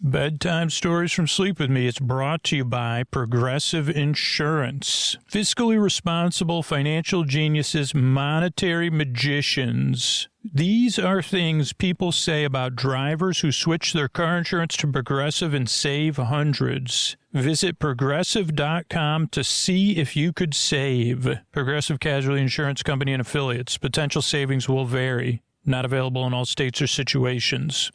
Bedtime Stories from Sleep With Me. It's brought to you by Progressive Insurance. Fiscally responsible financial geniuses, monetary magicians. These are things people say about drivers who switch their car insurance to Progressive and save hundreds. Visit Progressive.com to see if you could save. Progressive Casualty Insurance Company and Affiliates. Potential savings will vary. Not available in all states or situations.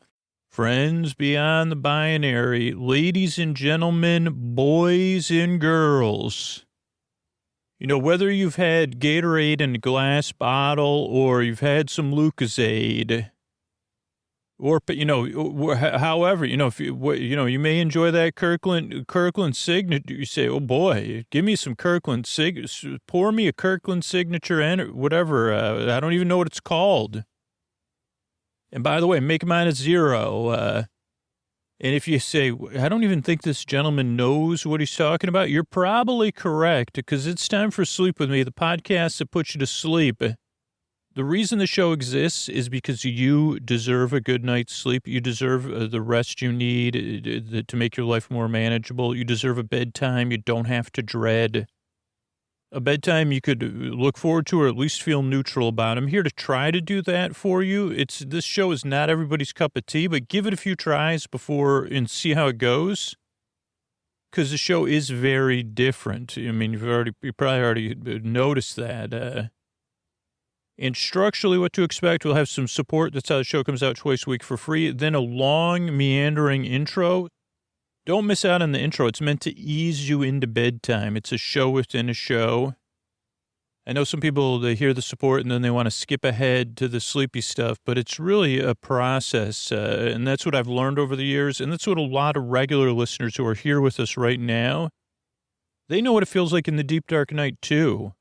Friends beyond the binary, ladies and gentlemen, boys and girls. You know, whether you've had Gatorade in a glass bottle or you've had some Lucozade, or, you know, however, you know, if you may enjoy that Kirkland signature. You say, oh boy, give me some Kirkland pour me a Kirkland signature and whatever. I don't even know what it's called. And by the way, make mine a 0. And if you say, I don't even think this gentleman knows what he's talking about, you're probably correct, because it's time for Sleep With Me, the podcast that puts you to sleep. The reason the show exists is because you deserve a good night's sleep. You deserve the rest you need to make your life more manageable. You deserve a bedtime you don't have to dread. A bedtime you could look forward to or at least feel neutral about. I'm here to try to do that for you. This show is not everybody's cup of tea, but give it a few tries before and see how it goes. Because the show is very different. I mean, you probably already noticed that. And structurally, what to expect, we'll have some support. That's how the show comes out twice a week for free. Then a long, meandering intro. Don't miss out on the intro. It's meant to ease you into bedtime. It's a show within a show. I know some people, they hear the support and then they want to skip ahead to the sleepy stuff, but it's really a process. And that's what I've learned over the years. And that's what a lot of regular listeners who are here with us right now, they know what it feels like in the deep, dark night too.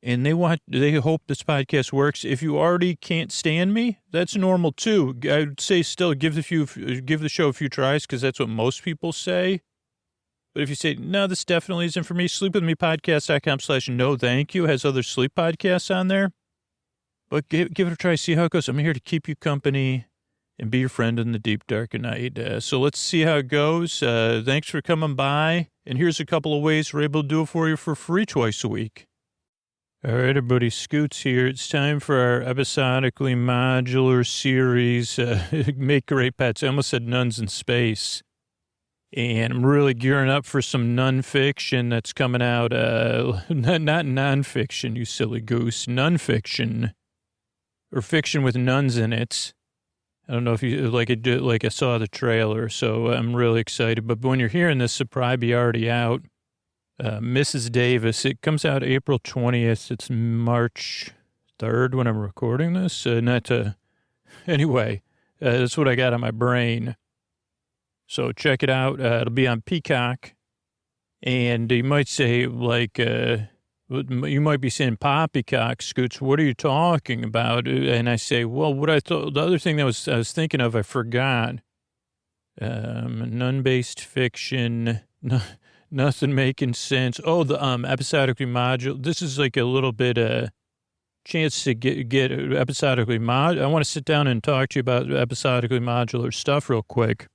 And they hope this podcast works. If you already can't stand me, that's normal too. I'd say still give the show a few tries, because that's what most people say. But if you say, no, this definitely isn't for me, sleepwithmepodcast.com/no thank you has other sleep podcasts on there. But give it a try, see how it goes. I'm here to keep you company and be your friend in the deep, dark night. So let's see how it goes. Thanks for coming by. And here's a couple of ways we're able to do it for you for free twice a week. All right, everybody, Scoots here. It's time for our episodically modular series, Make Great Pets. I almost said Nuns in Space. And I'm really gearing up for some non-fiction that's coming out. Not non-fiction, you silly goose. Non-fiction, or fiction with nuns in it. I don't know if you, like I saw the trailer, so I'm really excited. But when you're hearing this, it'll probably be already out. Mrs. Davis. It comes out April 20th. It's March 3rd when I'm recording this. Anyway, that's what I got on my brain. So check it out. It'll be on Peacock. And you might say, you might be saying, Poppycock, Scoots, what are you talking about? And I say, well, what I thought, the other thing I was thinking of, I forgot. Nun-based fiction. Nothing making sense. Oh, the episodically modular. This is like a little bit chance to get episodically mod. I want to sit down and talk to you about episodically modular stuff real quick.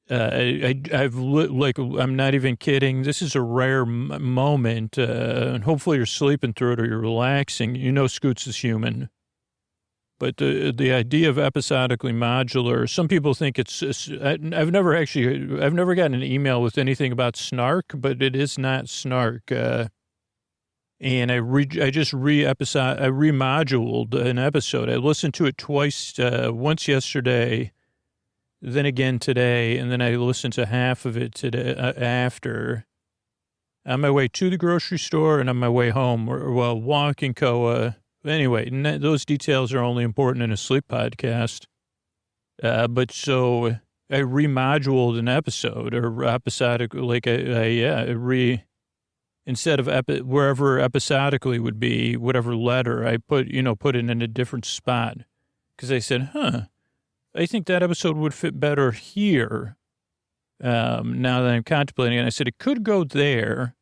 I'm not even kidding. This is a rare moment, and hopefully you're sleeping through it or you're relaxing. You know, Scoots is human. But the idea of episodically modular, some people think I've never gotten an email with anything about snark, but it is not snark. And I remoduled an episode. I listened to it twice, once yesterday, then again today, and then I listened to half of it today after. On my way to the grocery store and on my way home, while walking Koa. Anyway, those details are only important in a sleep podcast. But so I remoduled an episode, or episodic, instead of wherever episodically would be, whatever letter, I put it in a different spot. Because I said, I think that episode would fit better here. Now that I'm contemplating it, I said it could go there.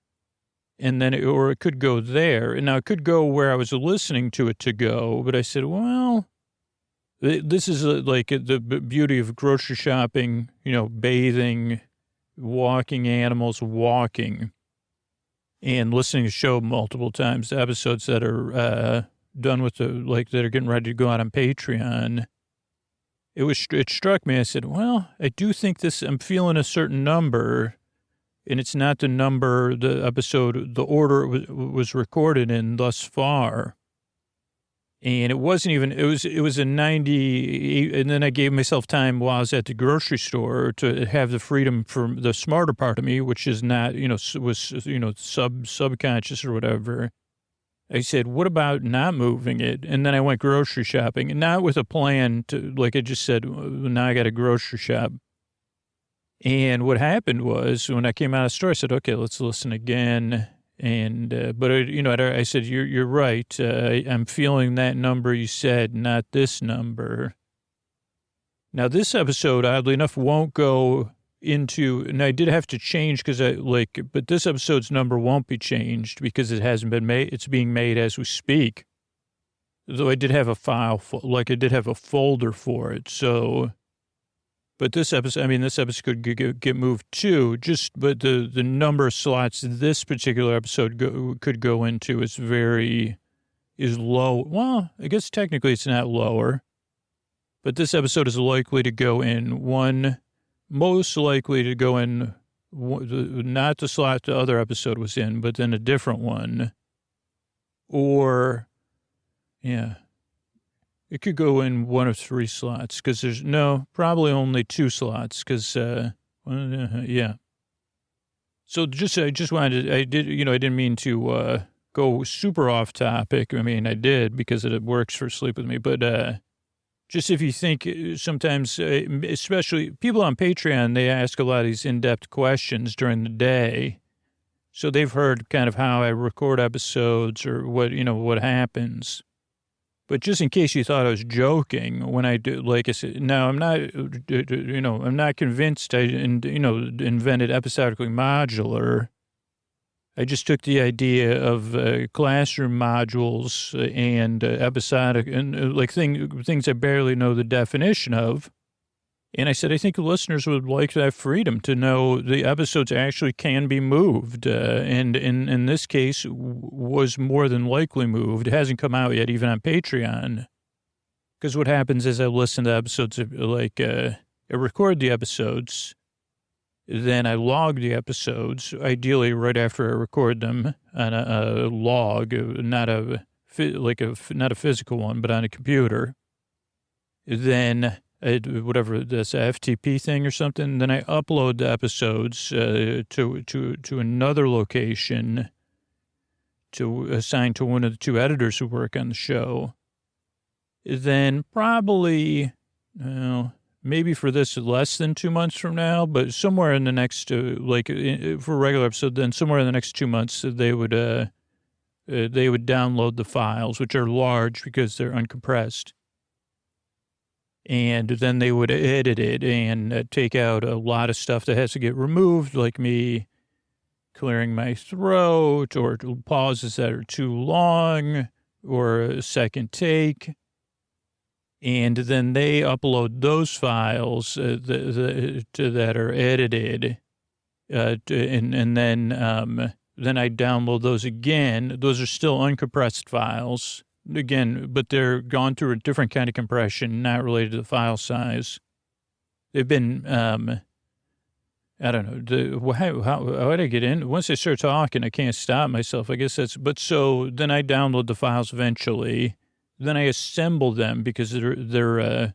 And then, or it could go there. And now it could go where I was listening to it to go. But I said, well, This is the beauty of grocery shopping, bathing, walking animals, walking, and listening to the show multiple times, the episodes that are done with that are getting ready to go out on Patreon. It struck me. I said, well, I do think I'm feeling a certain number, and it's not the number, the episode, the order it was recorded in thus far. And it wasn't even, it was a 90, and then I gave myself time while I was at the grocery store to have the freedom from the smarter part of me, which is not, subconscious or whatever. I said, what about not moving it? And then I went grocery shopping, and not with a plan to, like I just said, now I got a grocery shop. And what happened was when I came out of the store, I said, okay, let's listen again. And, I said, you're right. I'm feeling that number you said, not this number. Now, this episode, oddly enough, won't go into, and I did have to change but this episode's number won't be changed because it hasn't been made. It's being made as we speak. Though I did have a file, I did have a folder for it. So, but this episode could get moved too, but the number of slots this particular episode could go into is low. Well, I guess technically it's not lower, but this episode is likely to go in most likely to go in, not the slot the other episode was in, but then a different one. Or, yeah. It could go in one of 3 slots because probably only 2 slots because, yeah. So I just wanted I didn't mean to go super off topic. I mean, I did because it works for Sleep With Me, but just if you think sometimes, especially people on Patreon, they ask a lot of these in-depth questions during the day. So they've heard kind of how I record episodes or what happens. But just in case you thought I was joking, when I do, like I said, no, I'm not, I'm not convinced I, invented episodically modular. I just took the idea of classroom modules and episodic and things I barely know the definition of. And I said, I think listeners would like that freedom to know the episodes actually can be moved. And in this case, was more than likely moved. It hasn't come out yet, even on Patreon. Because what happens is I listen to episodes, I record the episodes, then I log the episodes, ideally right after I record them on a log, not a physical one, but on a computer. Then whatever this FTP thing or something. Then I upload the episodes to another location to assign to one of the 2 editors who work on the show. Then probably, maybe for this less than 2 months from now, but somewhere in the next, for a regular episode, then somewhere in the next 2 months, they would download the files, which are large because they're uncompressed. And then they would edit it and take out a lot of stuff that has to get removed, like me clearing my throat or pauses that are too long or a second take. And then they upload those files that are edited. And then I download those again. Those are still uncompressed files. Again, but they're gone through a different kind of compression, not related to the file size. They've been, I don't know, how did I get in? Once I start talking, I can't stop myself. I guess so then I download the files eventually. Then I assemble them because they're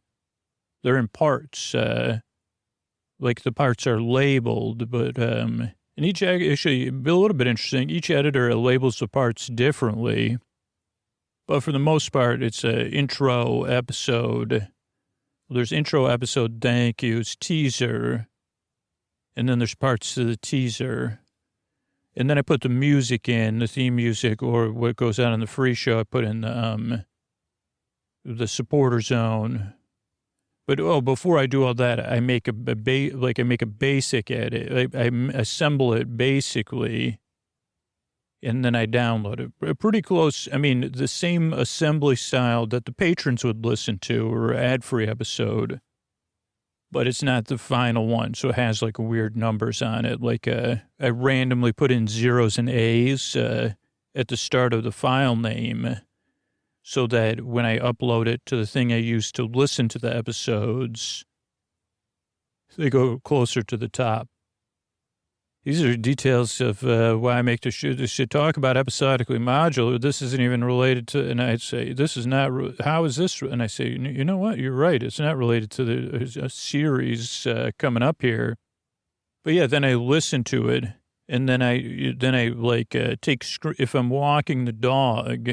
in parts. Like the parts are labeled, but, and actually, a little bit interesting, each editor labels the parts differently. But for the most part, it's an intro episode. There's intro episode, thank yous, teaser. And then there's parts to the teaser. And then I put the music in, the theme music, or what goes out on the free show. I put in the supporter zone. But, before I do all that, I make a basic edit. I assemble it basically. and then I download it. Pretty close. I mean, the same assembly style that the patrons would listen to, or ad-free episode, but it's not the final one. So it has like weird numbers on it. Like I randomly put in zeros and A's at the start of the file name so that when I upload it to the thing I use to listen to the episodes, they go closer to the top. These are details of why I make this should talk about episodically modular. This isn't even related to, and I'd say, this is not, how is this? And I say, you know what? You're right. It's not related to the series coming up here. But yeah, then I listen to it, and then I like take, if I'm walking the dog,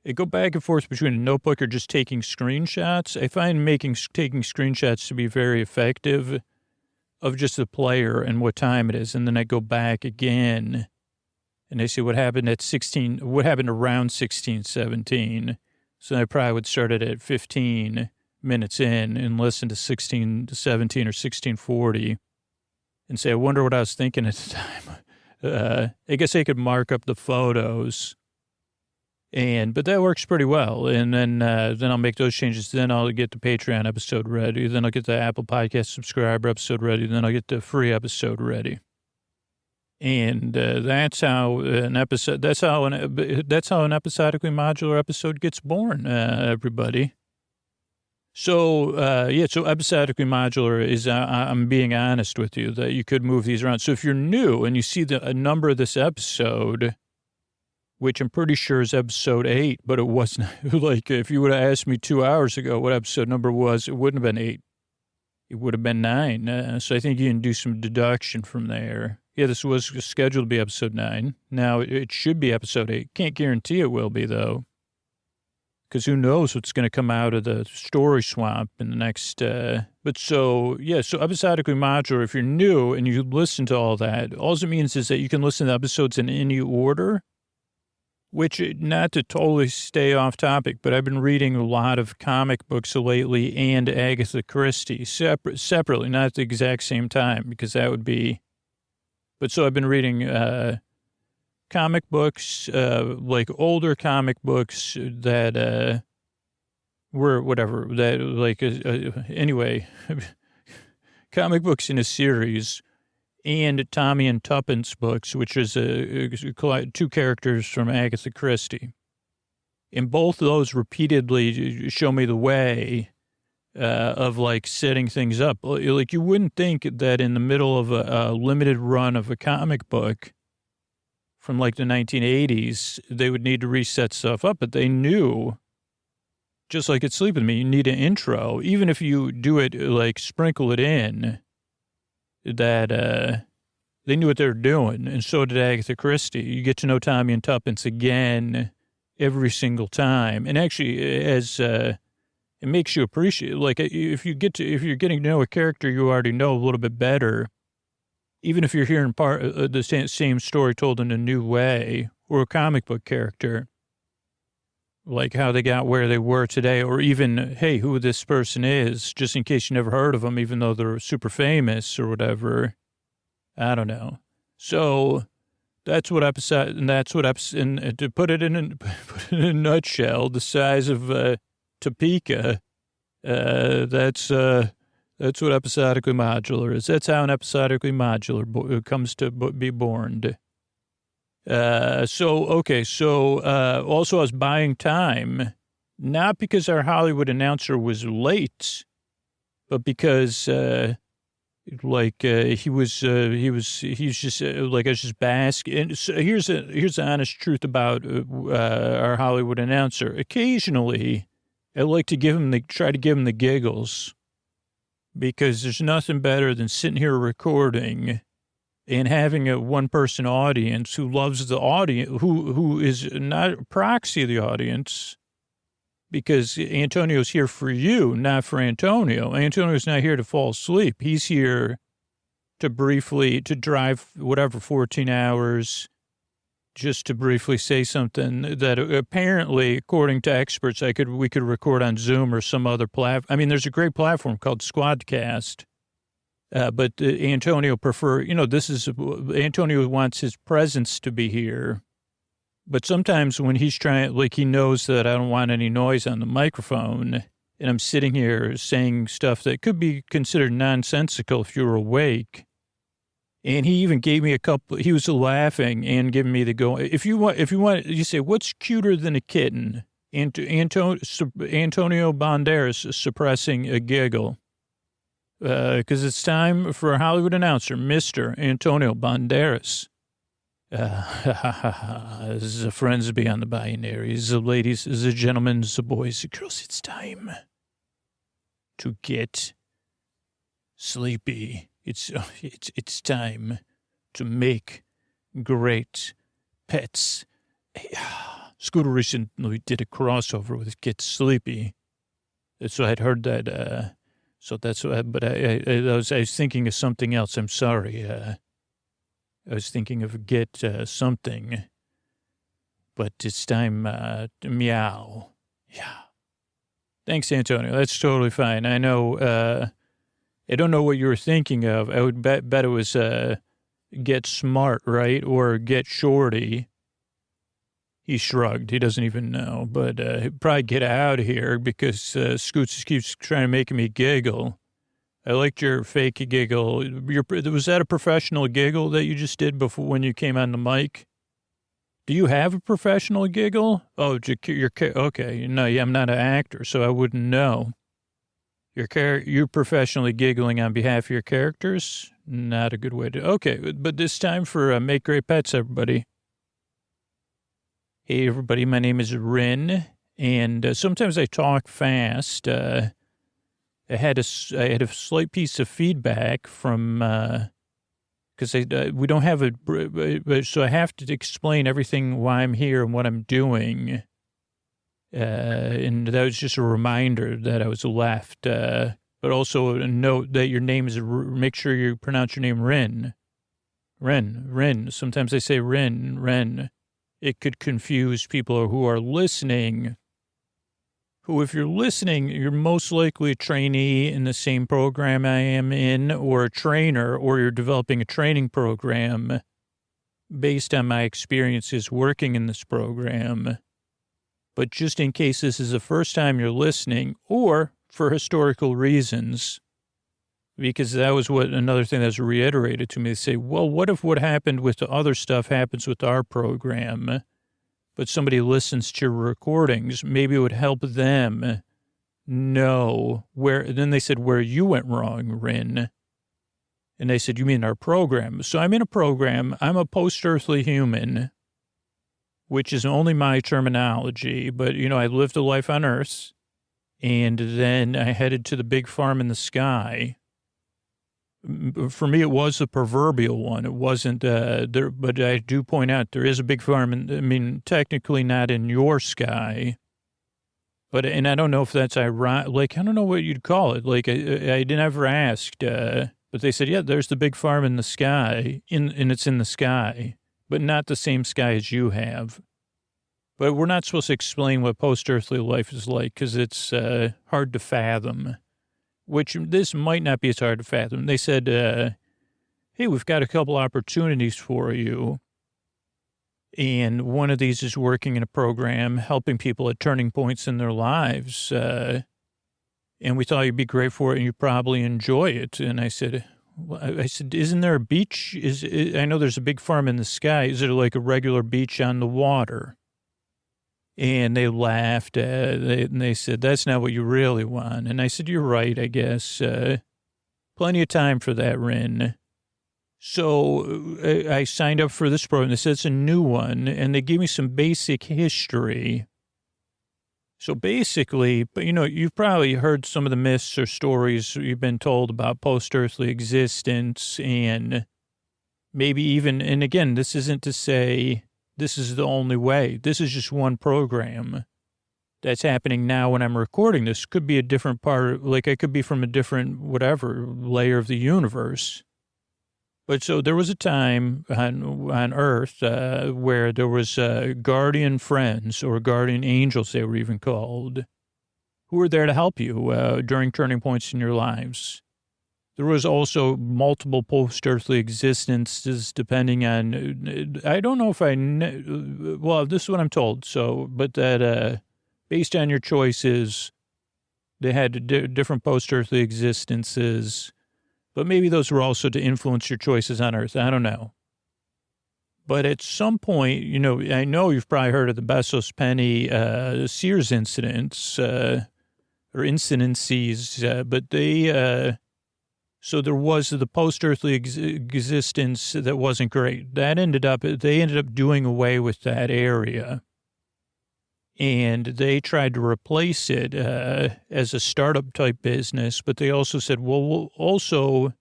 I go back and forth between a notebook or just taking screenshots. I find taking screenshots to be very effective of just the player and what time it is. And then I go back again and I see what happened around 16:17. So I probably would start it at 15 minutes in and listen to 16 to 17 or 16:40 and say, I wonder what I was thinking at the time. I guess I could mark up the photos. But that works pretty well. And then I'll make those changes. Then I'll get the Patreon episode ready. Then I'll get the Apple Podcast subscriber episode ready. Then I'll get the free episode ready. And that's how an episodically modular episode gets born, everybody. So, so episodically modular is, I'm being honest with you, that you could move these around. So if you're new and you see a number of this episode, which I'm pretty sure is episode 8, but it wasn't. Like, if you would have asked me 2 hours ago what episode number was, it wouldn't have been 8. It would have been 9. So I think you can do some deduction from there. Yeah, this was scheduled to be episode 9. Now, it should be episode 8. Can't guarantee it will be, though, because who knows what's going to come out of the story swamp in the next, but so episodically modular, if you're new and you listen to all that, all it means is that you can listen to episodes in any order. Which, not to totally stay off topic, but I've been reading a lot of comic books lately and Agatha Christie separately, not at the exact same time, because that would be, but so I've been reading comic books, like older comic books that were whatever, that like, anyway, comic books in a series. And Tommy and Tuppence books, which is two characters from Agatha Christie. And both of those repeatedly show me the way of, like, setting things up. Like, you wouldn't think that in the middle of a limited run of a comic book from, like, the 1980s, they would need to reset stuff up. But they knew, just like it's Sleep With Me, you need an intro. Even if you do it, like, sprinkle it in, that they knew what they were doing, and so did Agatha Christie. You get to know Tommy and Tuppence again every single time, and actually, as it makes you appreciate, like, if you're getting to know a character you already know a little bit better, even if you're hearing part of the same story told in a new way, or a comic book character, like how they got where they were today, or even, hey, who this person is, just in case you never heard of them, even though they're super famous or whatever. I don't know. So that's what and to put it in a nutshell, the size of Topeka, that's what episodically modular is. That's how an episodically modular comes to be born. Also I was buying time, not because our Hollywood announcer was late, but because, he's just like, I was just basking. And so here's the honest truth about, our Hollywood announcer. Occasionally, I like to try to give him the giggles, because there's nothing better than sitting here recording and having a one-person audience who loves the audience, who is not a proxy of the audience, because Antonio's here for you, not for Antonio. Antonio's not here to fall asleep. He's here to drive, 14 hours, just to briefly say something that apparently, according to experts, we could record on Zoom or some other platform. I mean, there's a great platform called Squadcast. But Antonio Antonio wants his presence to be here. But sometimes when he's trying, like he knows that I don't want any noise on the microphone, and I'm sitting here saying stuff that could be considered nonsensical if you were awake. And he even gave me he was laughing and giving me the go. If you want, you say, what's cuter than a kitten? Antonio Banderas suppressing a giggle. Because it's time for a Hollywood announcer, Mr. Antonio Banderas. This is the friends beyond the binaries, the ladies, the gentlemen, the boys, the girls. It's time to get sleepy. It's time to make great pets. Scooter recently did a crossover with Get Sleepy. So I'd heard that. So that's what. But I was thinking of something else. I'm sorry. I was thinking of Get something. But it's time to meow. Yeah. Thanks, Antonio. That's totally fine. I know. I don't know what you were thinking of. I would bet it was Get Smart, right? Or Get Shorty. He shrugged. He doesn't even know. But he'd probably get out of here because Scoots keeps trying to make me giggle. I liked your fake giggle. Was that a professional giggle that you just did before when you came on the mic? Do you have a professional giggle? Oh, okay. No, I'm not an actor, so I wouldn't know. You're professionally giggling on behalf of your characters? Not a good way to... Okay, but this time for Make Great Pets, everybody. Hey, everybody, my name is Rin, and sometimes I talk fast. I had a slight piece of feedback from... because we don't have so I have to explain everything why I'm here and what I'm doing. And that was just a reminder that I was left. But also a note that your name is, make sure you pronounce your name Rin. Rin. Sometimes they say Ren. It could confuse people who are listening. Who, if you're listening, you're most likely a trainee in the same program I am in, or a trainer, or you're developing a training program based on my experiences working in this program. But just in case this is the first time you're listening, or for historical reasons, because that was another thing that was reiterated to me. They say, well, what if what happened with the other stuff happens with our program? But somebody listens to your recordings, maybe it would help them know where. Then they said, where you went wrong, Rin. And they said, you mean our program? So I'm in a program. I'm a post-earthly human, which is only my terminology. But, I lived a life on Earth, and then I headed to the big farm in the sky. For me, it was the proverbial one. It wasn't there, but I do point out there is a big farm. Technically not in your sky, and I don't know if that's ironic. Like, I don't know what you'd call it. Like, I never asked, but they said, yeah, there's the big farm in the sky, and it's in the sky, but not the same sky as you have. But we're not supposed to explain what post-earthly life is like because it's hard to fathom. Which this might not be as hard to fathom. They said, hey, we've got a couple opportunities for you. And one of these is working in a program, helping people at turning points in their lives. And we thought you'd be great for it and you'd probably enjoy it. And I said, isn't there a beach? I know there's a big farm in the sky. Is it like a regular beach on the water? And they laughed, and they said, that's not what you really want. And I said, you're right, I guess. Plenty of time for that, Rin. So I signed up for this program. They said it's a new one, and they gave me some basic history. So basically, but you've probably heard some of the myths or stories you've been told about post-earthly existence, and maybe even, and again, this isn't to say this is the only way. This is just one program that's happening now when I'm recording this. Could be a different part, like I could be from a different whatever layer of the universe. But so there was a time on Earth where there was guardian friends or guardian angels, they were even called, who were there to help you during turning points in your lives. There was also multiple post-earthly existences depending on, I don't know if well, this is what I'm told. So, but that, based on your choices, they had different post-earthly existences, but maybe those were also to influence your choices on Earth. I don't know. But at some point, I know you've probably heard of the Bezos Penny Sears incidents or incidences, but so there was the post-earthly existence that wasn't great. They ended up doing away with that area. And they tried to replace it as a startup type business. But they also said, well, also,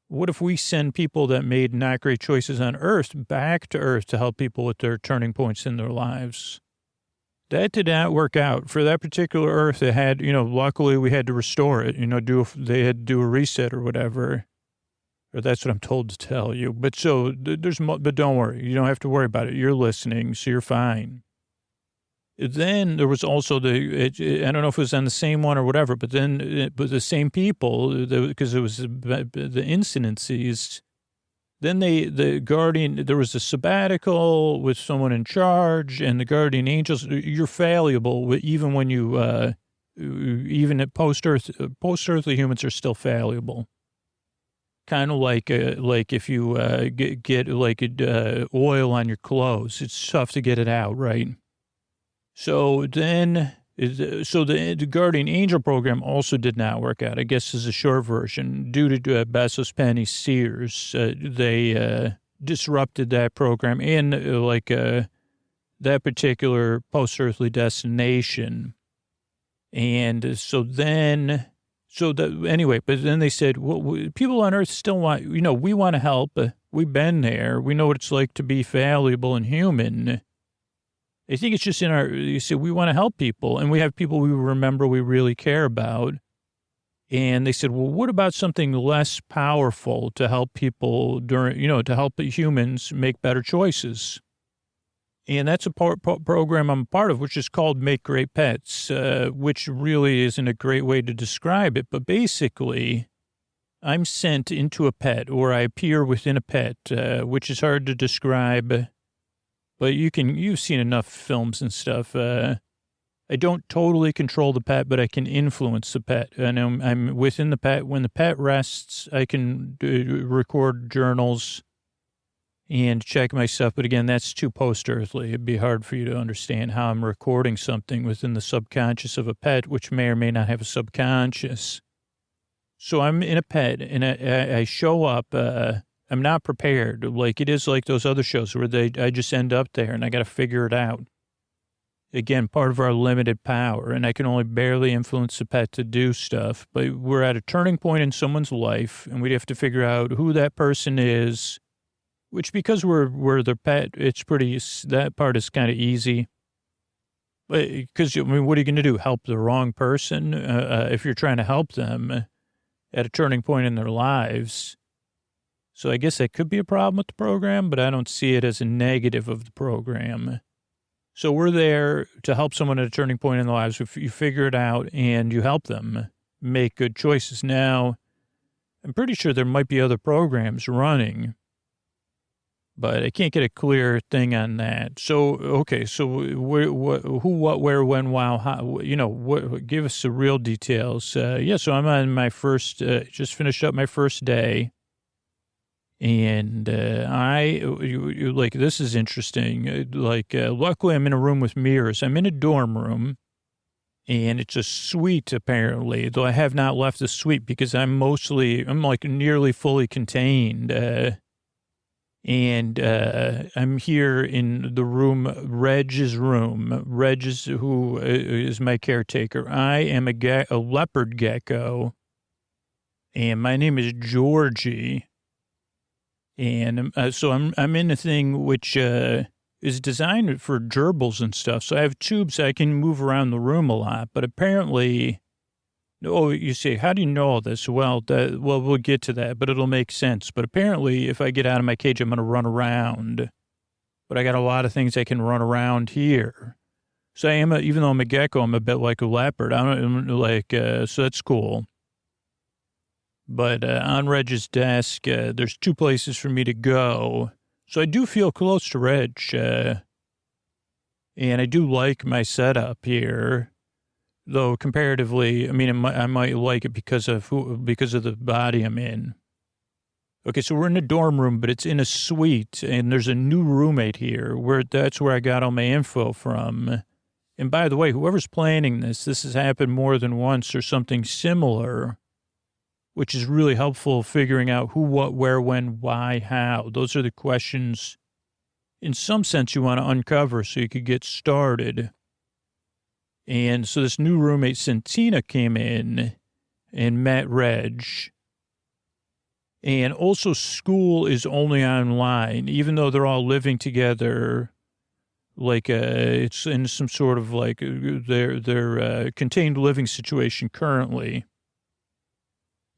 what if we send people that made not great choices on Earth back to Earth to help people with their turning points in their lives? That did not work out. For that particular Earth, it had, luckily we had to restore it, they had to do a reset or whatever. Or that's what I'm told to tell you. But so but don't worry. You don't have to worry about it. You're listening, so you're fine. Then there was also I don't know if it was on the same one or whatever, but then but the same people, because it was the incidences. Then there was a sabbatical with someone in charge, and the guardian angels. You're fallible, even when even at post-earthly humans are still fallible. Kind of like if you get oil on your clothes, it's tough to get it out, right? So then, the guardian angel program also did not work out. I guess is a short version. Due to Bezos Penny Sears, they disrupted that program in that particular post-earthly destination. And anyway, but then they said, well, people on Earth still want, we want to help. We've been there. We know what it's like to be fallible and human. I think it's just you see, we want to help people, and we have people we remember we really care about. And they said, well, what about something less powerful to help people to help humans make better choices? And that's a program I'm a part of, which is called Make Great Pets, which really isn't a great way to describe it. But basically, I'm sent into a pet, or I appear within a pet, which is hard to describe. But you've seen enough films and stuff. I don't totally control the pet, but I can influence the pet. And I'm within the pet. When the pet rests, I can record journals and check my stuff. But again, that's too post-earthly. It'd be hard for you to understand how I'm recording something within the subconscious of a pet, which may or may not have a subconscious. So I'm in a pet, and I show up. I'm not prepared. Like it is like those other shows where I just end up there and I got to figure it out. Again, part of our limited power, and I can only barely influence the pet to do stuff, but we're at a turning point in someone's life, and we'd have to figure out who that person is, which because we're their pet, that part is kind of easy. But because, what are you going to do? Help the wrong person? If you're trying to help them at a turning point in their lives. So I guess that could be a problem with the program, but I don't see it as a negative of the program. So we're there to help someone at a turning point in their lives. If you figure it out and you help them make good choices. Now, I'm pretty sure there might be other programs running, but I can't get a clear thing on that. So, okay, so who, what, where, when, wow, how, give us the real details. So I'm on my first, just finished up my first day. And this is interesting. Luckily, I'm in a room with mirrors. I'm in a dorm room, and it's a suite, apparently, though I have not left the suite because I'm nearly fully contained. And I'm here in the room, Reg's room. Reg who is my caretaker. I am a leopard gecko, and my name is Georgie. And so I'm in a thing which is designed for gerbils and stuff. So I have tubes. I can move around the room a lot. But apparently, you say, how do you know all this? Well, we'll get to that, but it'll make sense. But apparently, if I get out of my cage, I'm going to run around. But I got a lot of things I can run around here. So even though I'm a gecko, I'm a bit like a leopard. So that's cool. But on Reg's desk, there's 2 places for me to go. So I do feel close to Reg, and I do like my setup here. Though comparatively, I mean, I might like it because of the body I'm in. Okay, so we're in a dorm room, but it's in a suite, and there's a new roommate here. That's where I got all my info from. And by the way, whoever's planning this has happened more than once or something similar, which is really helpful figuring out who, what, where, when, why, how. Those are the questions, in some sense, you want to uncover so you could get started. And so this new roommate, Santina, came in and met Reg. And also school is only online, even though they're all living together. Like it's in some sort of like their contained living situation currently.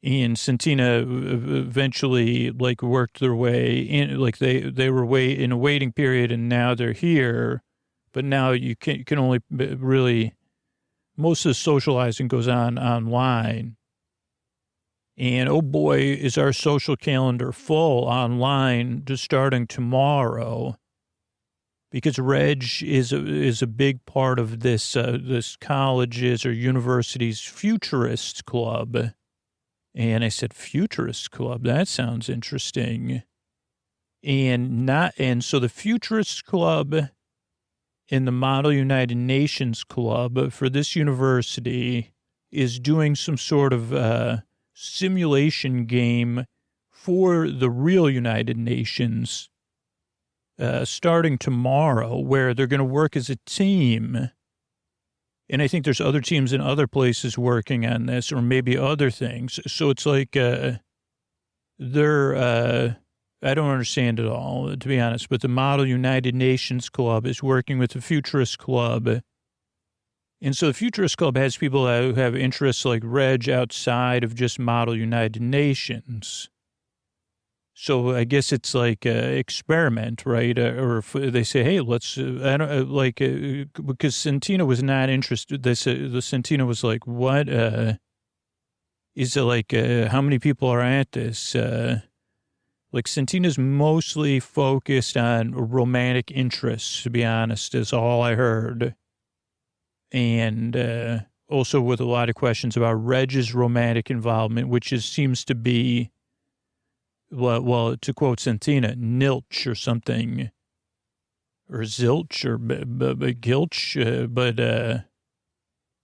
And Santina eventually like worked their way in, like they were in a waiting period, and now they're here. But now you can only really, most of the socializing goes on online. And oh boy, is our social calendar full online just starting tomorrow, because Reg is a big part of this college's or university's Futurist club. And I said, Futurist club, that sounds interesting. And so the Futurist club and the Model United Nations club for this university is doing some sort of simulation game for the real United Nations starting tomorrow, where they're going to work as a team. And I think there's other teams in other places working on this, or maybe other things. So it's like I don't understand it all, to be honest, but the Model United Nations Club is working with the Futurist Club. And so the Futurist Club has people who have interests like Reg outside of just Model United Nations. So I guess it's like an experiment, right? Or if they say, hey, let's, because Santina was not interested. The Santina was like, what? Is it like, how many people are at this? Like Santina's mostly focused on romantic interests, to be honest, is all I heard. And also with a lot of questions about Reg's romantic involvement, which seems to be, well, to quote Santina, nilch or something, or zilch or gilch, but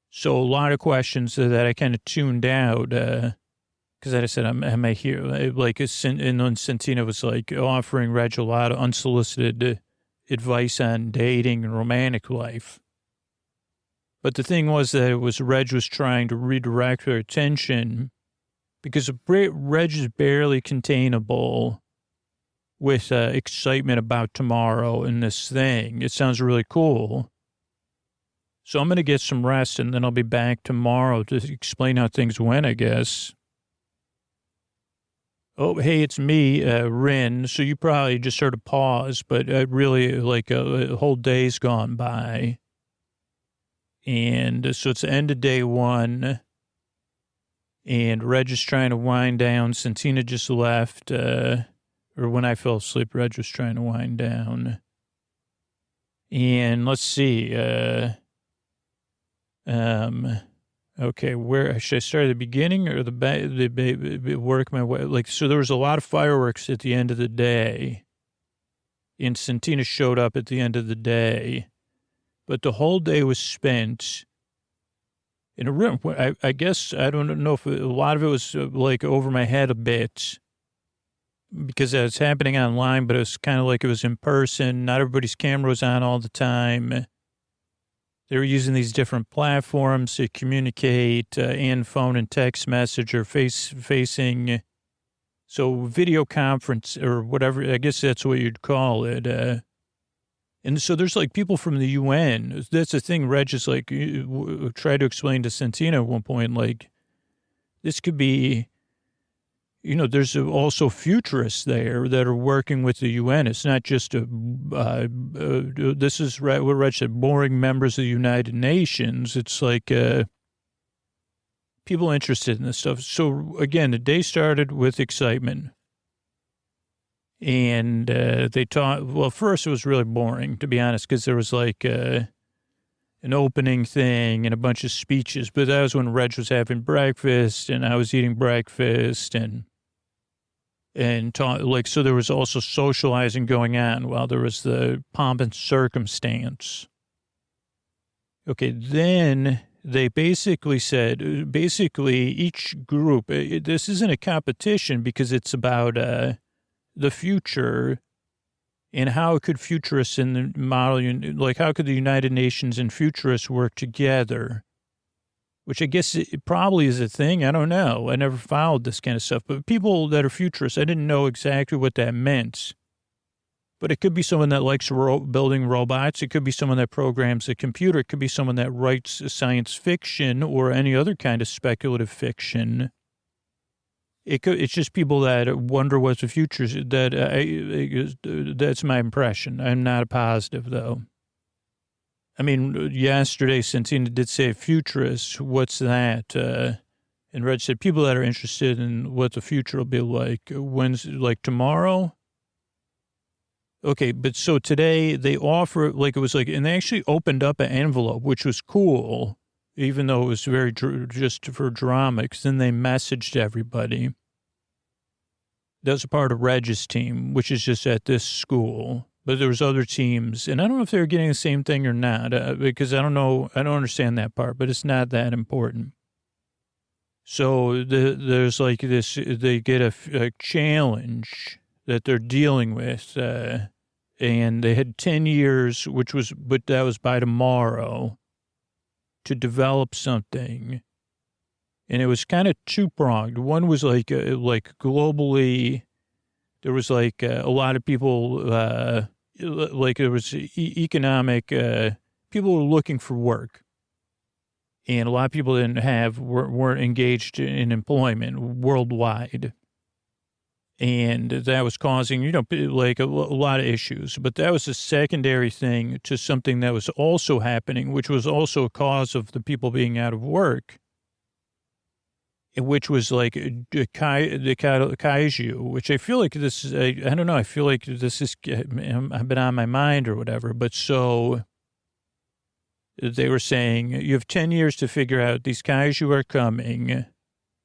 so a lot of questions that I kind of tuned out, because I said, am I here? Like, and then Santina was like offering Reg a lot of unsolicited advice on dating and romantic life. But the thing was that Reg was trying to redirect her attention, because Reg is barely containable with excitement about tomorrow and this thing. It sounds really cool. So I'm going to get some rest, and then I'll be back tomorrow to explain how things went, I guess. Oh, hey, it's me, Rin. So you probably just heard a pause, but really like a whole day's gone by. And so it's the end of day 1. And Reg is trying to wind down. Santina just left, or when I fell asleep, Reg was trying to wind down. And let's see, okay, where should I start at the beginning or work my way? Like, so there was a lot of fireworks at the end of the day, and Santina showed up at the end of the day, but the whole day was spent in a room. I guess, I don't know if a lot of it was like over my head a bit, because it's happening online, but it was kind of like it was in person. Not everybody's camera was on all the time. They were using these different platforms to communicate, and phone and text message or facing. So video conference or whatever, I guess that's what you'd call it. And so there's like people from the UN. That's the thing. Reg is like, tried to explain to Santina at one point, like, this could be, there's also futurists there that are working with the UN. It's not just this is what Reg said, boring members of the United Nations. It's like people interested in this stuff. So again, the day started with excitement. And they taught, well, first it was really boring, to be honest, because there was like an opening thing and a bunch of speeches. But that was when Reg was having breakfast and I was eating breakfast and taught, like, so there was also socializing going on while there was the pomp and circumstance. Okay, then they basically said, each group, this isn't a competition because it's about the future and how could futurists in the model, like how could the United Nations and futurists work together, which I guess it probably is a thing. I don't know. I never followed this kind of stuff, but people that are futurists, I didn't know exactly what that meant. But it could be someone that likes building robots. It could be someone that programs a computer. It could be someone that writes science fiction or any other kind of speculative fiction. It's just people that wonder what the future is. That's my impression. I'm not a positive, though. I mean, yesterday, Santina did say futurist. What's that? And Reg said people that are interested in what the future will be like. When's, like tomorrow? Okay, but so today they offer, like it was like, and they actually opened up an envelope, which was cool, even though it was very just for drama, because then they messaged everybody. That was a part of Reg's team, which is just at this school. But there was other teams, and I don't know if they were getting the same thing or not, because I don't know, I don't understand that part, but it's not that important. So there's like this, they get a challenge that they're dealing with, and they had 10 years, but that was by tomorrow, to develop something. And it was kind of two-pronged. One was like globally, there was like a lot of people, like there was economic, people were looking for work. And a lot of people weren't engaged in employment worldwide. And that was causing, like a lot of issues. But that was a secondary thing to something that was also happening, which was also a cause of the people being out of work, which was like the kaiju, which I feel like this is, I don't know, I feel like this is, I've been on my mind or whatever. But so they were saying, you have 10 years to figure out these kaiju are coming.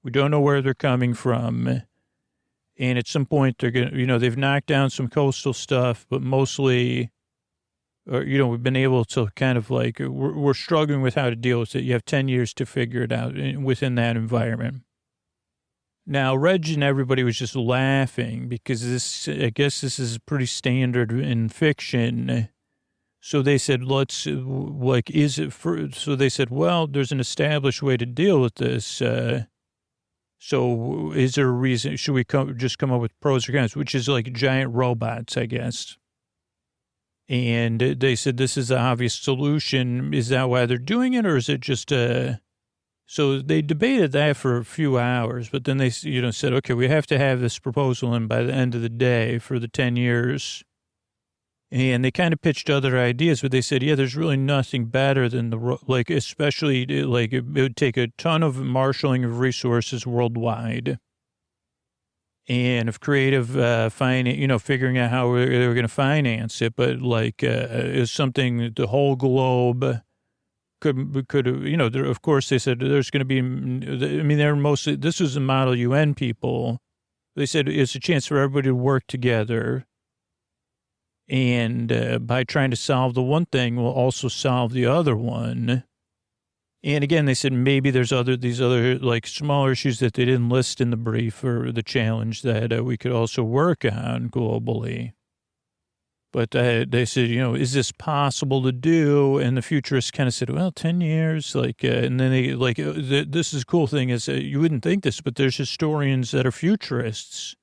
We don't know where they're coming from. And at some point, they're going to, they've knocked down some coastal stuff, but mostly, we've been able to kind of like, we're struggling with how to deal with it. You have 10 years to figure it out within that environment. Now, Reg and everybody was just laughing because I guess this is pretty standard in fiction. So they said, so they said, well, there's an established way to deal with this. So is there a reason, should we just come up with pros or cons, which is like giant robots, I guess. And they said, this is the obvious solution. Is that why they're doing it? Or is it just, so they debated that for a few hours, but then they, said, okay, we have to have this proposal in by the end of the day for the 10 years. And they kind of pitched other ideas, but they said, yeah, there's really nothing better than especially like it would take a ton of marshaling of resources worldwide and of creative finance, figuring out how they were going to finance it. But is something that the whole globe could, of course they said there's going to be, they're mostly, this was the Model UN people. They said it's a chance for everybody to work together. And by trying to solve the one thing, we'll also solve the other one. And again, they said maybe there's these other like smaller issues that they didn't list in the brief or the challenge that we could also work on globally. But they said, is this possible to do? And the futurists kind of said, well, 10 years, and then they this is a cool thing is you wouldn't think this, but there's historians that are futurists.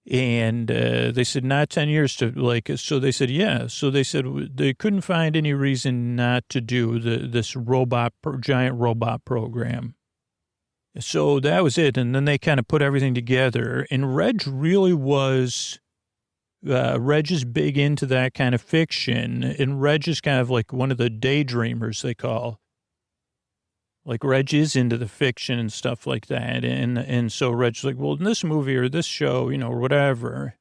And they said, not 10 years to so they said, yeah. So they said they couldn't find any reason not to do this giant robot program. So that was it. And then they kind of put everything together. And Reg really was, Reg is big into that kind of fiction. And Reg is kind of like one of the daydreamers they call. Like Reg is into the fiction and stuff like that. And so Reg's like, well, in this movie or this show, or whatever.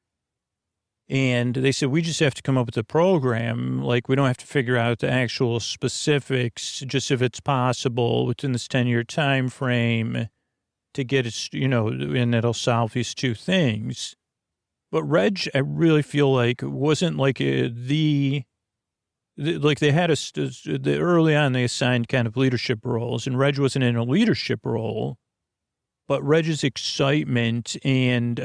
And they said, we just have to come up with a program. Like, we don't have to figure out the actual specifics, just if it's possible within this 10-year time frame to get it, and it'll solve these two things. But Reg, I really feel like, wasn't like like they had early on, they assigned kind of leadership roles, and Reg wasn't in a leadership role, but Reg's excitement and,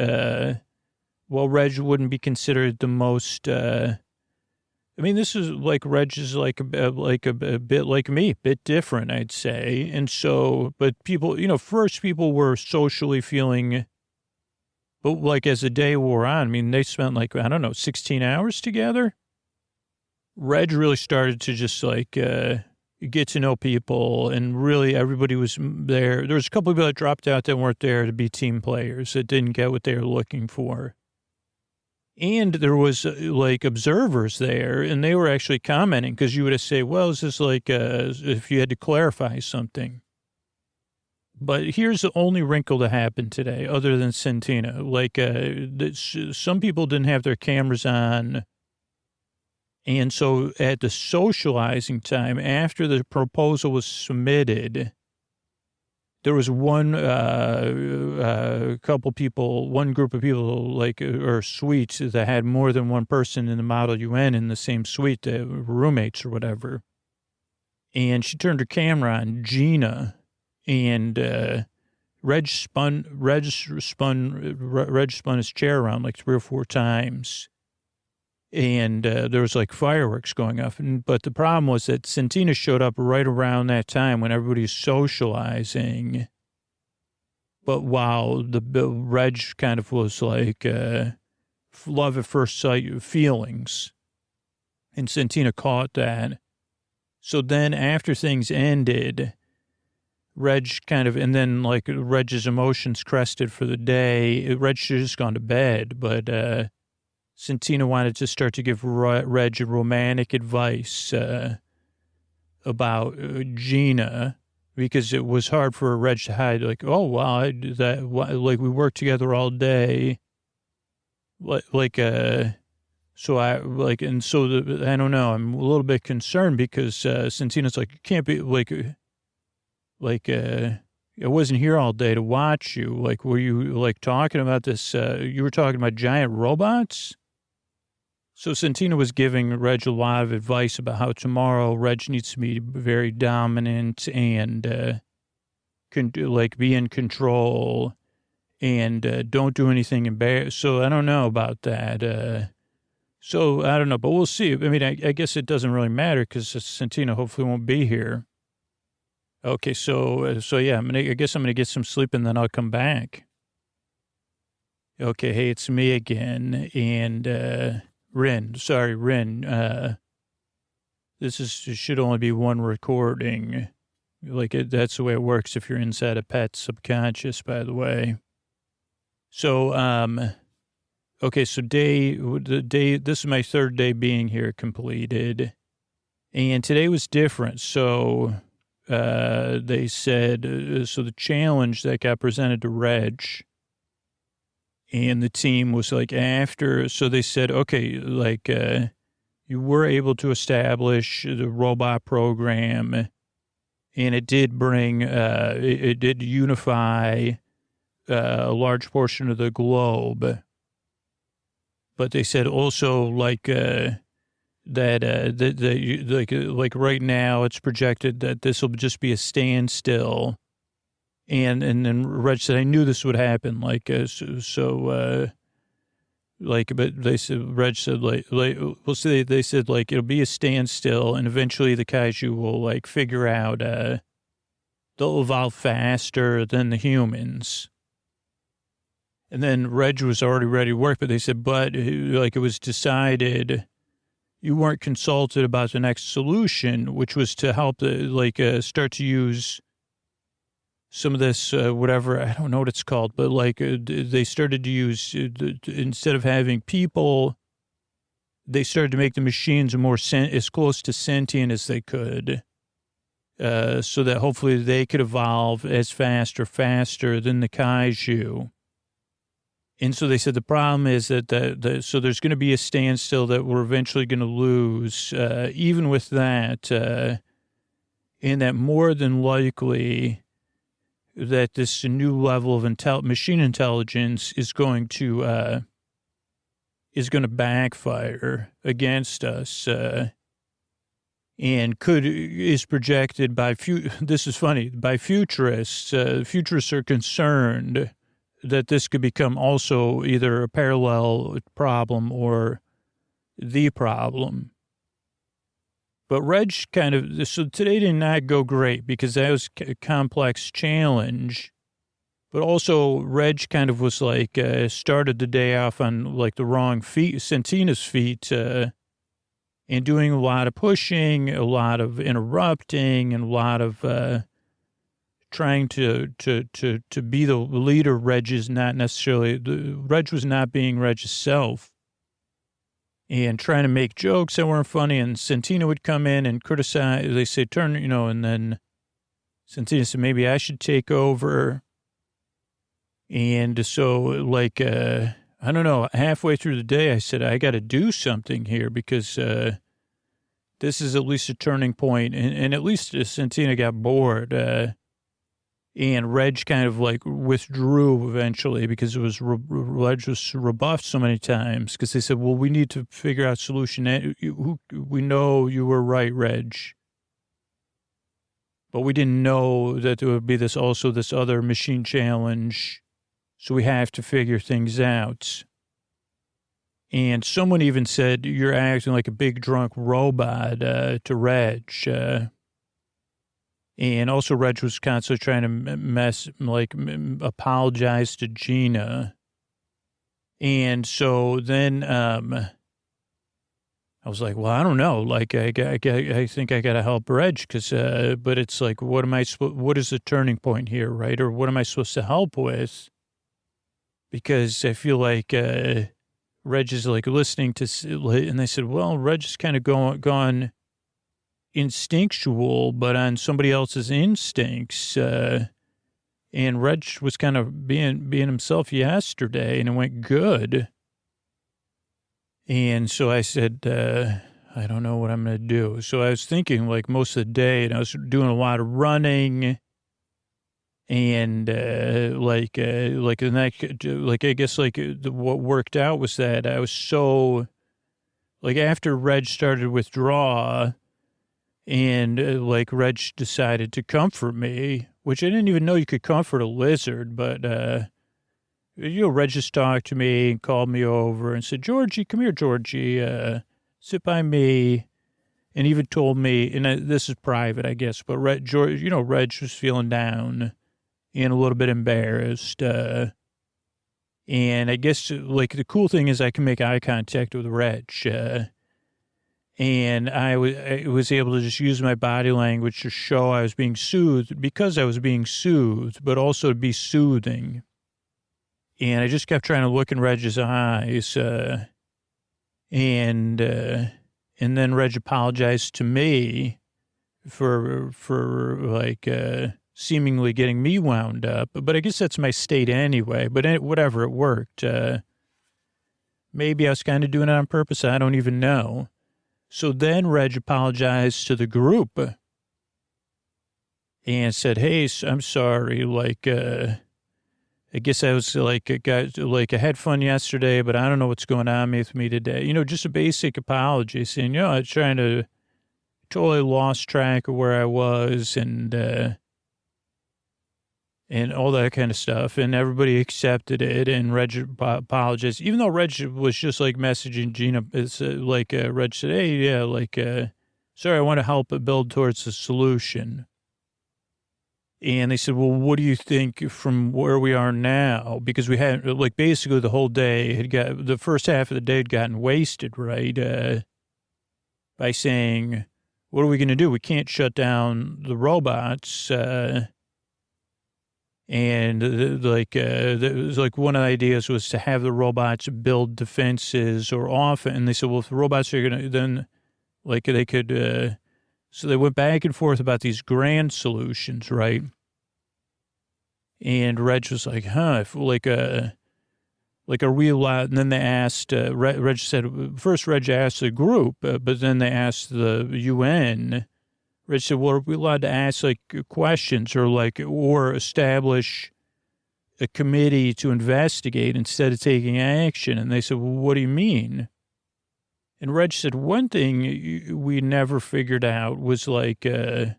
Reg wouldn't be considered the most, this is like Reg is like a bit like me, a bit different, I'd say. And so, but people, first people were socially feeling, but like as the day wore on, they spent 16 hours together. Reg really started to just get to know people, and really everybody was there. There was a couple of people that dropped out that weren't there to be team players, that didn't get what they were looking for. And there was observers there, and they were actually commenting, because you would have said, well, is this if you had to clarify something? But here's the only wrinkle that happened today, other than Santina. Some people didn't have their cameras on. And so at the socializing time, after the proposal was submitted, there was one group of people, or suites that had more than one person in the Model UN in the same suite, roommates or whatever. And she turned her camera on, Gina, and Reg spun his chair around like 3 or 4 times. And there was fireworks going off. But the problem was that Santina showed up right around that time when everybody's socializing. But while the Reg kind of was love at first sight feelings. And Santina caught that. So then after things ended, Reg and then Reg's emotions crested for the day. Reg should have just gone to bed, but Santina wanted to start to give Reg romantic advice about Gina, because it was hard for Reg to hide, we worked together all day. I don't know, I'm a little bit concerned because Santina's like, you can't be I wasn't here all day to watch you. Were you talking about this? You were talking about giant robots? So Santina was giving Reg a lot of advice about how tomorrow Reg needs to be very dominant and be in control and don't do anything embarrassing. So I don't know about that. So I don't know, but we'll see. I guess it doesn't really matter because Santina hopefully won't be here. Okay, so yeah, I guess I'm gonna get some sleep and then I'll come back. Okay, hey, it's me again, and Rin. This should only be one recording. That's the way it works if you're inside a pet's subconscious, by the way. So, okay, so this is my 3rd day being here completed. And today was different. So, they said, so the challenge that got presented to Reg and the team was after, so they said, okay, you were able to establish the robot program, and it did bring, it did unify a large portion of the globe. But they said also that right now it's projected that this will just be a standstill. And then Reg said, I knew this would happen. But they said, Reg said, they said, it'll be a standstill, and eventually the kaiju will, figure out, they'll evolve faster than the humans. And then Reg was already ready to work, but they said, it was decided you weren't consulted about the next solution, which was to help, start to use some of this, whatever, I don't know what it's called, but they started to use, instead of having people, they started to make the machines more as close to sentient as they could. so that hopefully they could evolve as faster than the kaiju. And so they said the problem is that so there's going to be a standstill that we're eventually going to lose, even with that, and that more than likely that this new level of machine intelligence is going to backfire against us, and is projected by this is funny, by futurists. Futurists are concerned that this could become also either a parallel problem or the problem. But Reg so today did not go great because that was a complex challenge. But also Reg kind of was like, started the day off on like the wrong feet, Santina's feet, and doing a lot of pushing, a lot of interrupting, and a lot of, trying to be the leader. Reg was not being Reg's self, and trying to make jokes that weren't funny. And Santina would come in and criticize. They say, and then Santina said, maybe I should take over. And so like, I don't know, halfway through the day, I said, I got to do something here because, this is at least a turning point. And at least Santina got bored, and Reg kind of like withdrew eventually because Reg was rebuffed so many times because they said, well, we need to figure out a solution. We know you were right, Reg. But we didn't know that there would be this other machine challenge. So we have to figure things out. And someone even said, you're acting like a big drunk robot, to Reg. And also Reg was constantly trying to apologize to Gina. And so then I was like, well, I don't know. Like, I think I got to help Reg because, but it's like, what is the turning point here, right? Or what am I supposed to help with? Because I feel like Reg is like listening to, and they said, well, Reg is kind of gone instinctual, but on somebody else's instincts. And Reg was kind of being himself yesterday, and it went good. And so I said, I don't know what I'm going to do. So I was thinking like most of the day, and I was doing a lot of running. And, I guess what worked out was that I was so, like, after Reg started to withdraw and, Reg decided to comfort me, which I didn't even know you could comfort a lizard, but, Reg just talked to me and called me over and said, Georgie, come here, Georgie, sit by me. And even told me, and this is private, I guess, but Reg was feeling down and a little bit embarrassed. And I guess, the cool thing is I can make eye contact with Reg. And I was able to just use my body language to show I was being soothed because I was being soothed, but also to be soothing. And I just kept trying to look in Reg's eyes. And then Reg apologized to me for seemingly getting me wound up. But I guess that's my state anyway. But whatever, it worked. Maybe I was kind of doing it on purpose. I don't even know. So then Reg apologized to the group and said, hey, I'm sorry. I guess I was I had fun yesterday, but I don't know what's going on with me today. Just a basic apology saying, I was trying to totally lost track of where I was and all that kind of stuff. And everybody accepted it. And Reg apologized, even though Reg was just messaging Gina. It's Reg said, hey, yeah, sorry, I want to help build towards the solution. And they said, well, what do you think from where we are now? Because we had basically the whole day the first half of the day had gotten wasted, right? By saying, what are we going to do? We can't shut down the robots. And one of the ideas was to have the robots build defenses or off. And they said, well, if the robots are going to, then they could So they went back and forth about these grand solutions, right? And Reg was like, if, are we allowed? And then they asked, Reg said, first Reg asked the group, but then they asked the UN. Reg said, well, are we allowed to ask like questions or establish a committee to investigate instead of taking action? And they said, well, what do you mean? And Reg said, one thing we never figured out was Reg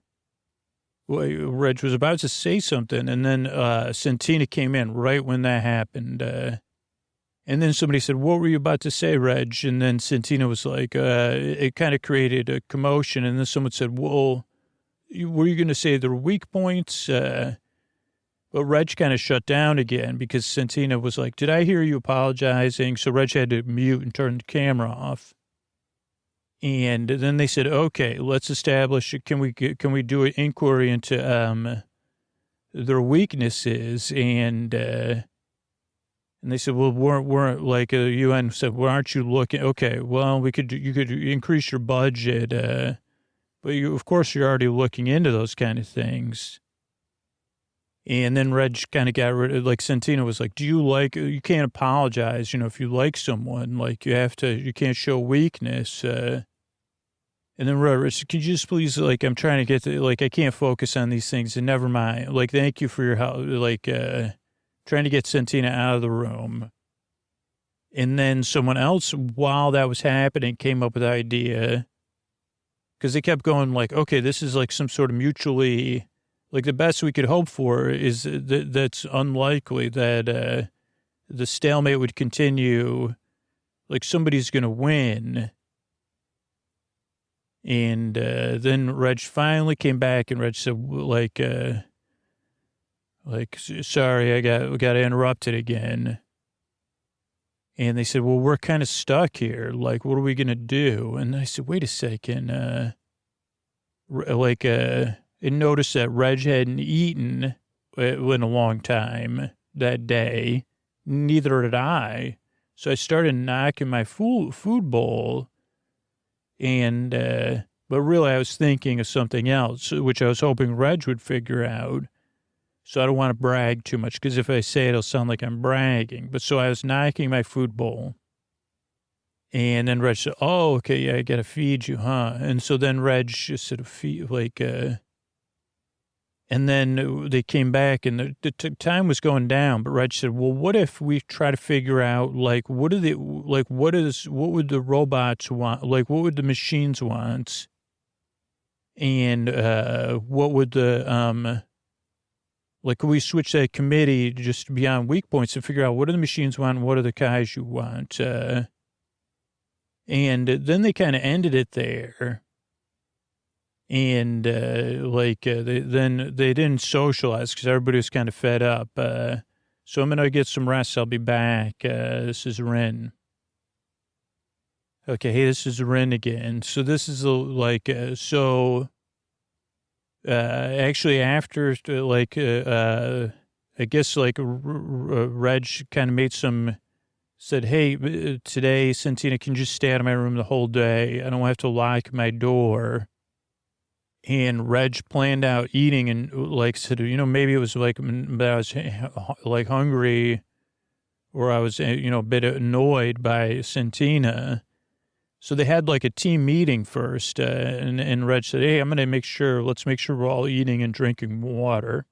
was about to say something, and then Santina came in right when that happened. And then somebody said, what were you about to say, Reg? And then Santina was like, it kind of created a commotion. And then someone said, well, were you going to say there were weak points? But Reg kind of shut down again because Santina was like, did I hear you apologizing? So Reg had to mute and turn the camera off. And then they said, okay, let's establish, can we do an inquiry into their weaknesses? And they said, well, weren't like UN said, well, aren't you looking? Okay, well, you could increase your budget, but of course you're already looking into those kind of things. And then Reg kind of got rid of, like, Santina was like, you can't apologize, if you like someone, like you can't show weakness. And then Reg said, could you just please, like, I'm trying to get I can't focus on these things, and never mind. Like, thank you for your help. Like, trying to get Santina out of the room. And then someone else, while that was happening, came up with the idea, because they kept going like, okay, this is like some sort of mutually, like the best we could hope for is that's unlikely that the stalemate would continue, like somebody's going to win. And then Reg finally came back, and Reg said, sorry, we got interrupted again. And they said, well, we're kind of stuck here. Like, what are we going to do? And I said, wait a second. And noticed that Reg hadn't eaten in a long time that day. Neither did I. So I started knocking my food bowl. And, but really I was thinking of something else, which I was hoping Reg would figure out. So I don't want to brag too much, because if I say it, it'll sound like I'm bragging. But so I was knocking my food bowl. And then Reg said, oh, okay, yeah, I got to feed you, huh? And so then Reg just sort of and then they came back, and the time was going down. But Reg said, well, what if we try to figure out, like, what would the robots want? Like, what would the machines want? And what would the, could we switch that committee just beyond weak points to figure out what do the machines want and what do the kaiju want? And then they kind of ended it there. And, they didn't socialize because everybody was kind of fed up. So I'm going to get some rest. I'll be back. This is Ren. Okay. Hey, this is Ren again. So this is actually after, I guess, Reg kind of said, hey, today, Santina, can you just stay out of my room the whole day? I don't have to lock my door. And Reg planned out eating and said, maybe it was that I was hungry, or I was, a bit annoyed by Santina. So they had a team meeting first, and Reg said, hey, let's make sure we're all eating and drinking water.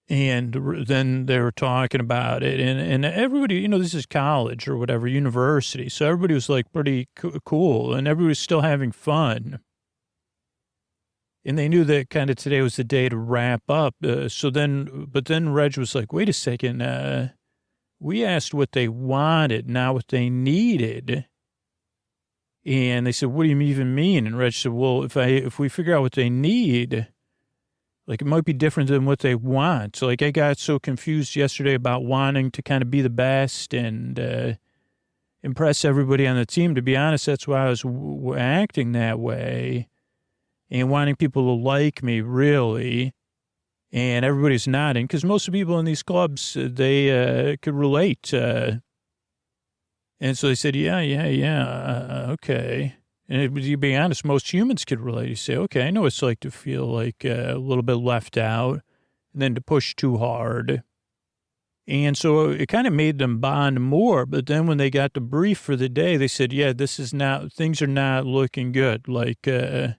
And then they were talking about it, and everybody, this is college or whatever, university. So everybody was pretty cool, and everybody was still having fun. And they knew that kind of today was the day to wrap up. But then Reg was like, wait a second, we asked what they wanted, not what they needed. And they said, what do you even mean? And Reg said, well, if we figure out what they need, it might be different than what they want. So I got so confused yesterday about wanting to kind of be the best and impress everybody on the team. To be honest, that's why I was acting that way and wanting people to like me, really. And everybody's nodding because most of the people in these clubs, they could relate. And so they said, yeah, okay. And to be honest, most humans could relate. You say, okay, I know it's like to feel like a little bit left out and then to push too hard. And so it kind of made them bond more. But then when they got the brief for the day, they said, yeah, things are not looking good. Like you've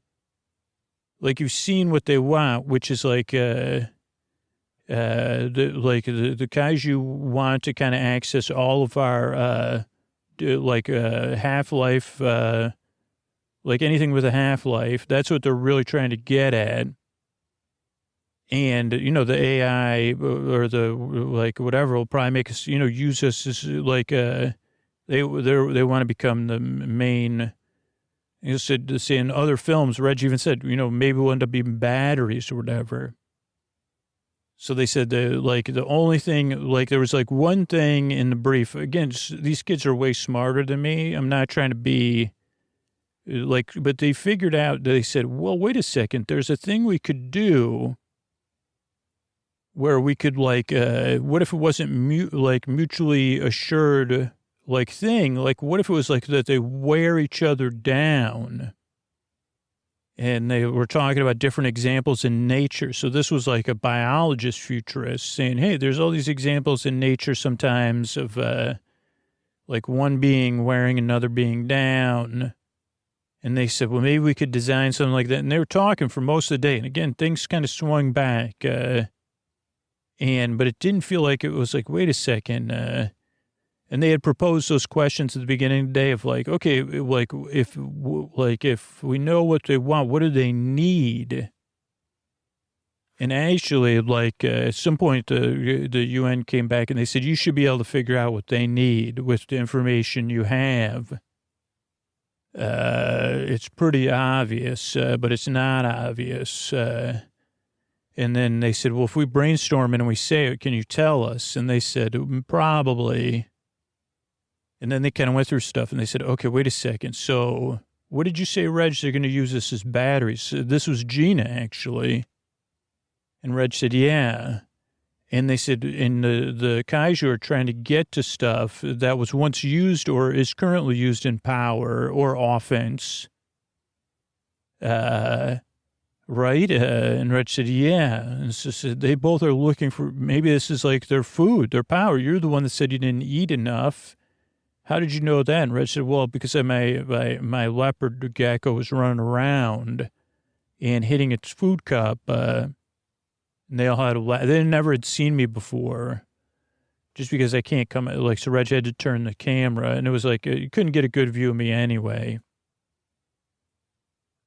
seen what they want, which is like, the kaiju want to kind of access all of our, half-life, like anything with a half-life. That's what they're really trying to get at. And, the AI or the, whatever will probably make us, use us as they want to become the main, you said, say in other films, Reg even said, maybe we'll end up being batteries or whatever. So they said the only thing, there was one thing in the brief. Again, these kids are way smarter than me. I'm not trying to be but they figured out, they said, well, wait a second. There's a thing we could do where we could what if it wasn't mutually assured thing? What if it was that they wear each other down? And they were talking about different examples in nature. So this was a biologist futurist saying, hey, there's all these examples in nature sometimes of one being wearing another being down. And they said, well, maybe we could design something like that. And they were talking for most of the day. And again, things kind of swung back. But it didn't feel like it was wait a second. And they had proposed those questions at the beginning of the day of okay, if we know what they want, what do they need? And actually, at some point, the UN came back and they said, you should be able to figure out what they need with the information you have. It's pretty obvious, but it's not obvious. And then they said, well, if we brainstorm and we say it, can you tell us? And they said, probably. And then they kind of went through stuff and they said, okay, wait a second. So what did you say, Reg? They're going to use this as batteries. So this was Gina, actually. And Reg said, yeah. And they said, and the kaiju are trying to get to stuff that was once used or is currently used in power or offense. Right? And Reg said, yeah. And so they both are looking for, maybe this is their food, their power. You're the one that said you didn't eat enough. How did you know that? And Reg said, well, because my leopard gecko was running around and hitting its food cup. And they all had they never had seen me before. Just because I can't come, so Reg had to turn the camera. And it was you couldn't get a good view of me anyway.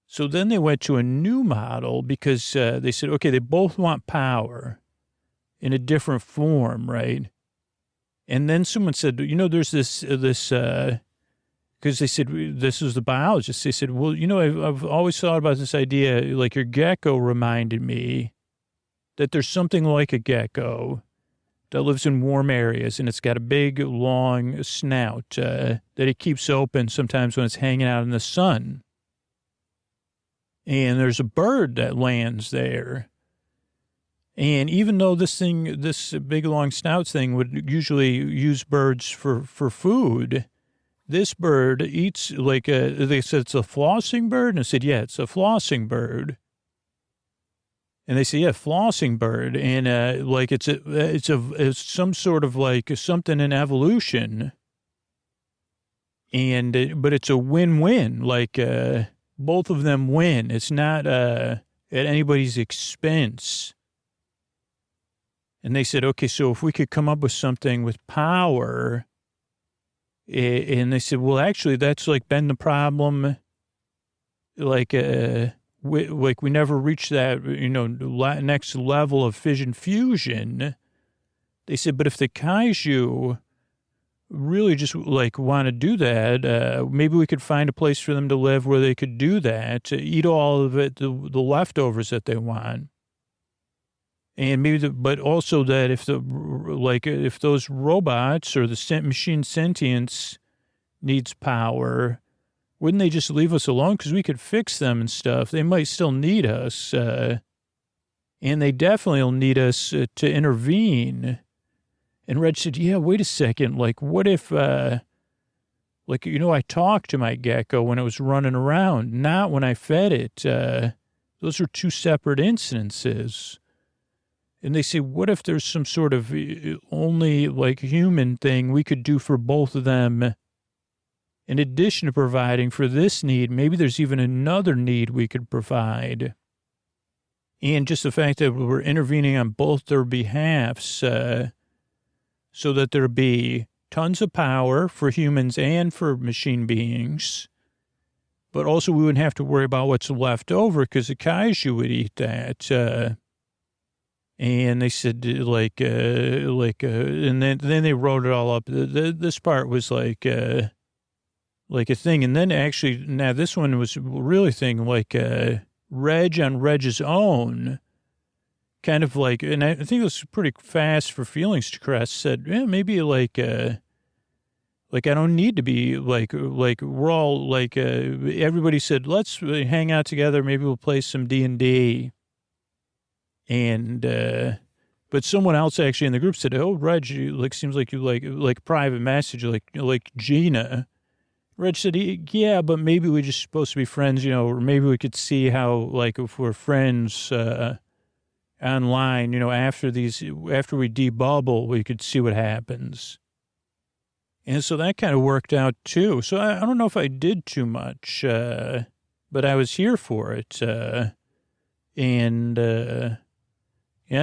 So then they went to a new model because they said, okay, they both want power in a different form, right? And then someone said, there's this, because they said, this was the biologist. They said, well, I've always thought about this idea, your gecko reminded me that there's something like a gecko that lives in warm areas, and it's got a big, long snout that it keeps open sometimes when it's hanging out in the sun. And there's a bird that lands there. And even though this big, long snout thing would usually use birds for food, this bird eats they said it's a flossing bird. And I said, yeah, it's a flossing bird. And they say, yeah, flossing bird. And it's some sort of something in evolution. And, but it's a win-win, both of them win. It's not at anybody's expense. And they said, okay, so if we could come up with something with power, and they said, well, actually, that's been the problem. We never reached that, next level of fission fusion. They said, but if the kaiju really just want to do that, maybe we could find a place for them to live where they could do that, to eat all of it, the leftovers that they want. And maybe, but also that if if those robots or the machine sentience needs power, wouldn't they just leave us alone? Because we could fix them and stuff. They might still need us. And they definitely will need us to intervene. And Reg said, yeah, wait a second. What if Like, I talked to my gecko when it was running around, not when I fed it. Those are two separate incidences. And they say, what if there's some sort of only like human thing we could do for both of them? In addition to providing for this need, maybe there's even another need we could provide. And just the fact that we're intervening on both their behalfs so that there be tons of power for humans and for machine beings. But also we wouldn't have to worry about what's left over because the kaiju would eat that. And they said, and then they wrote it all up. This part was like a thing. And then actually, now this one was really thing, Reg on Reg's own, kind of like, and I think it was pretty fast for feelings to crest, said, yeah, maybe I don't need to be like we're all everybody said, let's hang out together. Maybe we'll play some D&D. And, but someone else actually in the group said, oh, Reg, seems like you like private message, like Gina. Reg said, yeah, but maybe we're just supposed to be friends, or maybe we could see how, if we're friends, online, after we debubble, we could see what happens. And so that kind of worked out too. So I don't know if I did too much, but I was here for it. Yeah,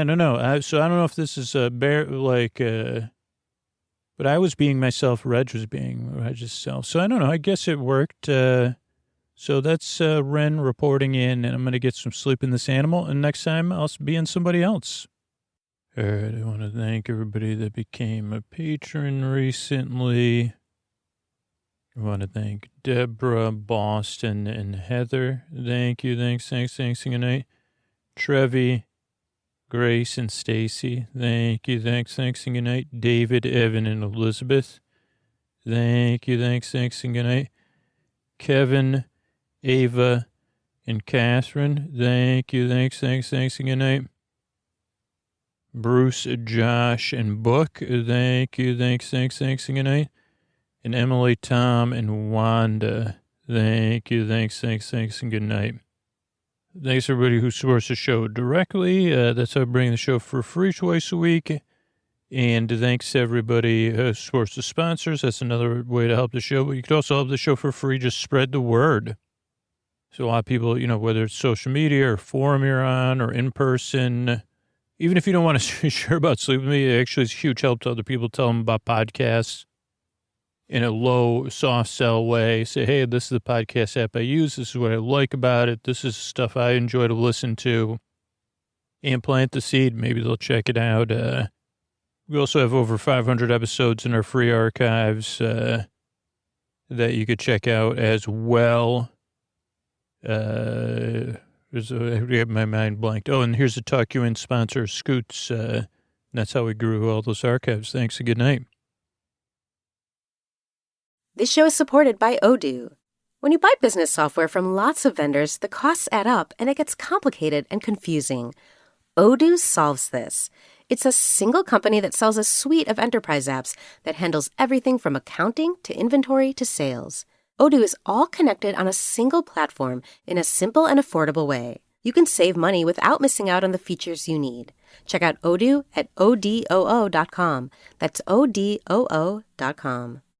I don't know. So I don't know if this is but I was being myself. Reg was being Reg's self. So I don't know. I guess it worked. So that's Ren reporting in, and I'm going to get some sleep in this animal. And next time I'll be in somebody else. All right. I want to thank everybody that became a patron recently. I want to thank Deborah, Boston, and Heather. Thank you. Thanks. Good night. Trevi, Grace, and Stacy. Thank you. Thanks, and good night. David, Evan, and Elizabeth. Thank you. Thanks, and good night. Kevin, Ava, and Catherine. Thank you. Thanks, and good night. Bruce, Josh, and Book. Thank you. Thanks, and good night. And Emily, Tom, and Wanda. Thank you. Thanks, and good night. Thanks everybody who supports the show directly. That's how I bring the show for free twice a week. And thanks to everybody who supports the sponsors. That's another way to help the show. But you could also help the show for free. Just spread the word. So a lot of people, whether it's social media or forum you're on or in person, even if you don't want to share about Sleep With Me, it actually is a huge help to other people. Tell them about podcasts in a low, soft sell way. Say, hey, this is the podcast app I use. This is what I like about it. This is stuff I enjoy to listen to. And plant the seed. Maybe they'll check it out. We also have over 500 episodes in our free archives that you could check out as well. I have my mind blanked. Oh, and here's the Talk You In sponsor, Scoots. That's how we grew all those archives. Thanks and good night. This show is supported by Odoo. When you buy business software from lots of vendors, the costs add up and it gets complicated and confusing. Odoo solves this. It's a single company that sells a suite of enterprise apps that handles everything from accounting to inventory to sales. Odoo is all connected on a single platform in a simple and affordable way. You can save money without missing out on the features you need. Check out Odoo at odoo.com. That's odoo.com.